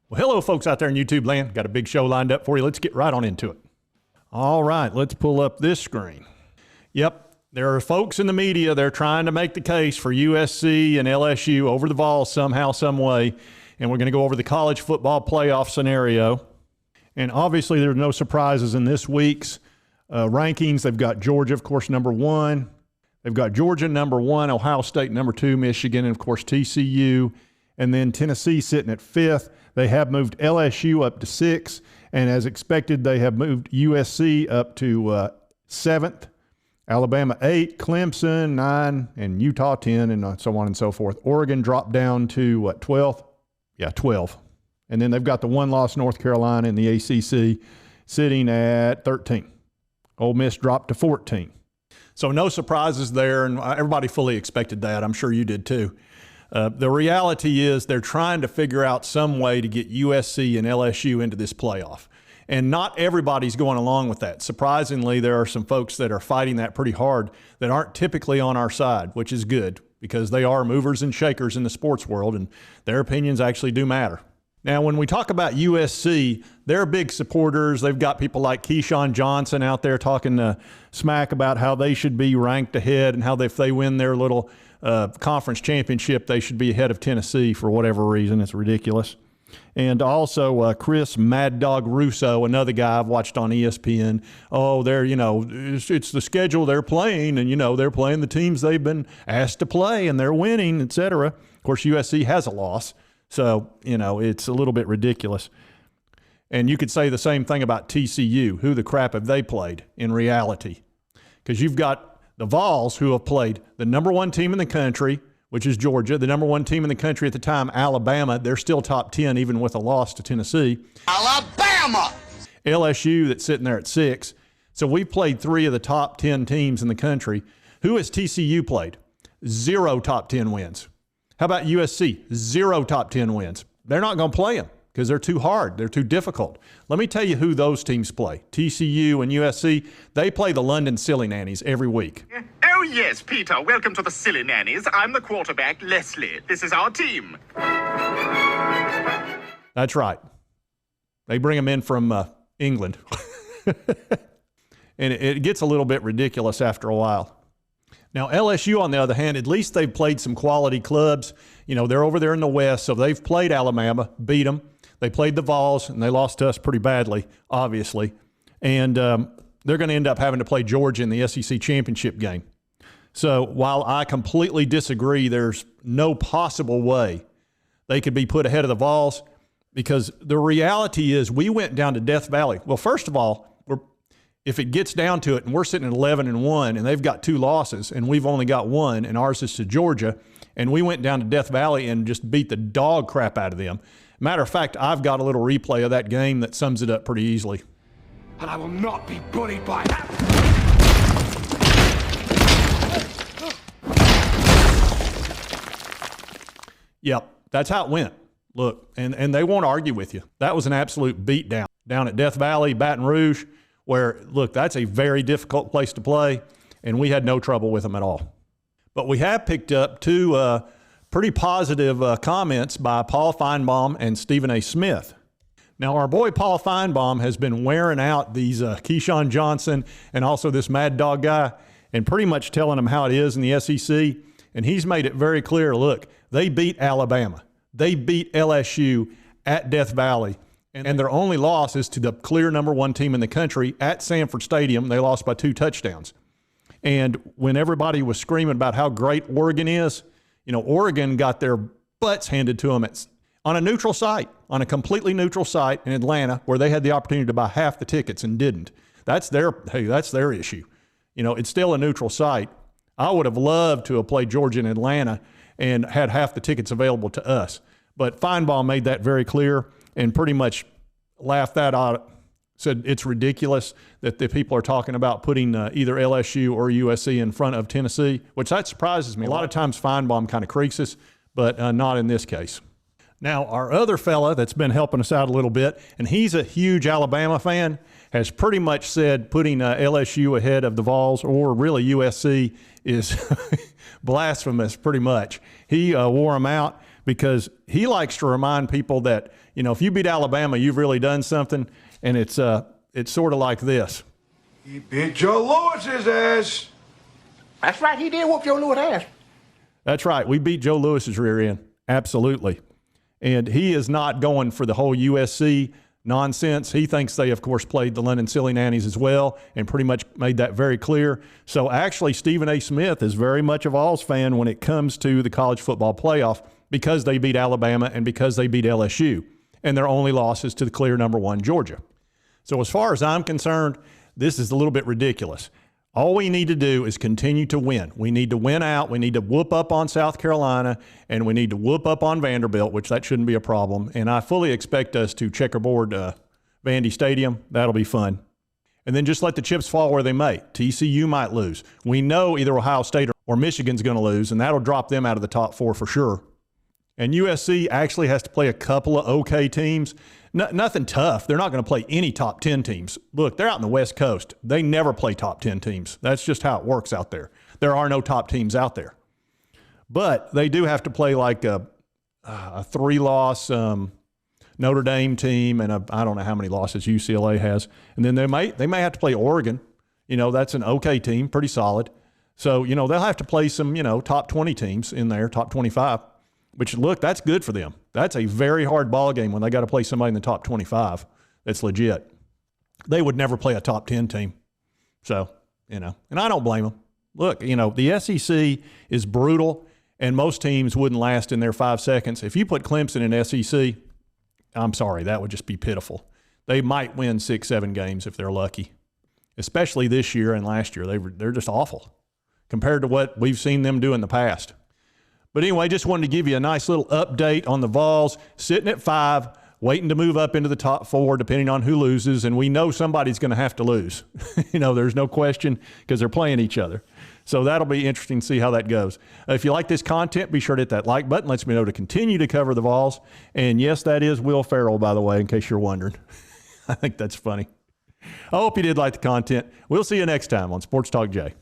Well, hello, folks out there in YouTube land. Got a big show lined up for you. Let's get right on into it. All right, let's pull up this screen. Yep, there are folks in the media, they're trying to make the case for USC and LSU over the Vols somehow, some way. And we're going to go over the college football playoff scenario. And obviously, there's no surprises in this week's rankings. They've got Georgia, of course, number 1. They've got Georgia number 1, Ohio State number 2, Michigan, and of course TCU. And then Tennessee sitting at 5th. They have moved LSU up to 6th. And as expected, they have moved USC up to 7th. Alabama 8, Clemson 9, and Utah 10, and so on and so forth. Oregon dropped down to 12th? Yeah, 12. And then they've got the one-loss North Carolina in the ACC sitting at 13. Ole Miss dropped to 14. So no surprises there, and everybody fully expected that. I'm sure you did too. The reality is they're trying to figure out some way to get USC and LSU into this playoff. And not everybody's going along with that. Surprisingly, there are some folks that are fighting that pretty hard that aren't typically on our side, which is good because they are movers and shakers in the sports world, and their opinions actually do matter. Now, when we talk about USC, they're big supporters. They've got people like Keyshawn Johnson out there talking smack about how they should be ranked ahead and how if they win their little conference championship, they should be ahead of Tennessee for whatever reason. It's ridiculous. And also Chris Mad Dog Russo, another guy I've watched on ESPN. Oh, they're, it's the schedule they're playing, and, they're playing the teams they've been asked to play, and they're winning, etc. Of course, USC has a loss. So, it's a little bit ridiculous. And you could say the same thing about TCU. Who the crap have they played in reality? Because you've got the Vols, who have played the number 1 team in the country, which is Georgia, the number 1 team in the country at the time, Alabama. They're still top 10, even with a loss to Tennessee. Alabama! LSU, that's sitting there at 6. So we've played 3 of the top 10 teams in the country. Who has TCU played? 0 top 10 wins. How about USC? 0 top 10 wins. They're not going to play them because they're too hard. They're too difficult. Let me tell you who those teams play. TCU and USC, they play the London Silly Nannies every week. Oh, yes, Peter. Welcome to the Silly Nannies. I'm the quarterback, Leslie. This is our team. That's right. They bring them in from England. And it gets a little bit ridiculous after a while. Now, LSU, on the other hand, at least they've played some quality clubs. They're over there in the West, so they've played Alabama, beat them. They played the Vols, and they lost to us pretty badly, obviously. And they're going to end up having to play Georgia in the SEC championship game. So while I completely disagree, there's no possible way they could be put ahead of the Vols, because the reality is we went down to Death Valley. Well, first of all, if it gets down to it and we're sitting at 11-1 and they've got 2 losses and we've only got 1 and ours is to Georgia, and we went down to Death Valley and just beat the dog crap out of them. Matter of fact, I've got a little replay of that game that sums it up pretty easily. And I will not be bullied by that. Yep, that's how it went. Look, and they won't argue with you. That was an absolute beatdown down at Death Valley, Baton Rouge, where, look, that's a very difficult place to play, and we had no trouble with them at all. But we have picked up 2 pretty positive comments by Paul Feinbaum and Stephen A. Smith. Now, our boy Paul Feinbaum has been wearing out these Keyshawn Johnson and also this Mad Dog guy and pretty much telling them how it is in the SEC, and he's made it very clear, look, they beat Alabama. They beat LSU at Death Valley. And their only loss is to the clear number 1 team in the country at Sanford Stadium. They lost by 2 touchdowns. And when everybody was screaming about how great Oregon is, Oregon got their butts handed to them on a neutral site, on a completely neutral site in Atlanta, where they had the opportunity to buy half the tickets and didn't. That's their issue. It's still a neutral site. I would have loved to have played Georgia in Atlanta and had half the tickets available to us. But Feinbaum made that very clear and pretty much laughed that out, said it's ridiculous that the people are talking about putting either LSU or USC in front of Tennessee, which that surprises me. A lot of times Feinbaum kind of creaks us, but not in this case. Now, our other fella that's been helping us out a little bit, and he's a huge Alabama fan, has pretty much said putting LSU ahead of the Vols, or really USC, is blasphemous pretty much. He wore them out because he likes to remind people that, you know, if you beat Alabama, you've really done something. And it's sort of like this. He beat Joe Lewis's ass. That's right, he did whoop Joe Lewis' ass. That's right. We beat Joe Lewis's rear end. Absolutely. And he is not going for the whole USC nonsense. He thinks they, of course, played the London Silly Nannies as well and pretty much made that very clear. So actually, Stephen A. Smith is very much a Vols fan when it comes to the college football playoff because they beat Alabama and because they beat LSU. And their only loss is to the clear number 1 Georgia. So as far as I'm concerned, this is a little bit ridiculous. All we need to do is continue to win. We need to win out. We need to whoop up on South Carolina, and we need to whoop up on Vanderbilt, which that shouldn't be a problem. And I fully expect us to checkerboard Vandy Stadium. That'll be fun. And then just let the chips fall where they may. TCU might lose. We know either Ohio State or Michigan's going to lose, and that'll drop them out of the top 4 for sure. And USC actually has to play a couple of okay teams. Nothing tough. They're not going to play any top 10 teams. Look, they're out in the West Coast. They never play top 10 teams. That's just how it works out there. There are no top teams out there. But they do have to play like a 3-loss Notre Dame team and I don't know how many losses UCLA has. And then they may have to play Oregon. You know, that's an okay team, pretty solid. So, you know, they'll have to play some, you know, top 20 teams in there, top 25. Which, look, that's good for them. That's a very hard ball game when they got to play somebody in the top 25. That's legit. They would never play a top 10 team. So, you know, and I don't blame them. Look, you know, the SEC is brutal, and most teams wouldn't last in their 5 seconds. If you put Clemson in SEC, I'm sorry, that would just be pitiful. They might win 6-7 games if they're lucky, especially this year and last year. They're just awful compared to what we've seen them do in the past. But anyway, just wanted to give you a nice little update on the Vols, sitting at 5, waiting to move up into the top 4, depending on who loses. And we know somebody's going to have to lose. You know, there's no question because they're playing each other. So that'll be interesting to see how that goes. If you like this content, be sure to hit that like button. Lets me know to continue to cover the Vols. And yes, that is Will Ferrell, by the way, in case you're wondering. I think that's funny. I hope you did like the content. We'll see you next time on Sports Talk Jay.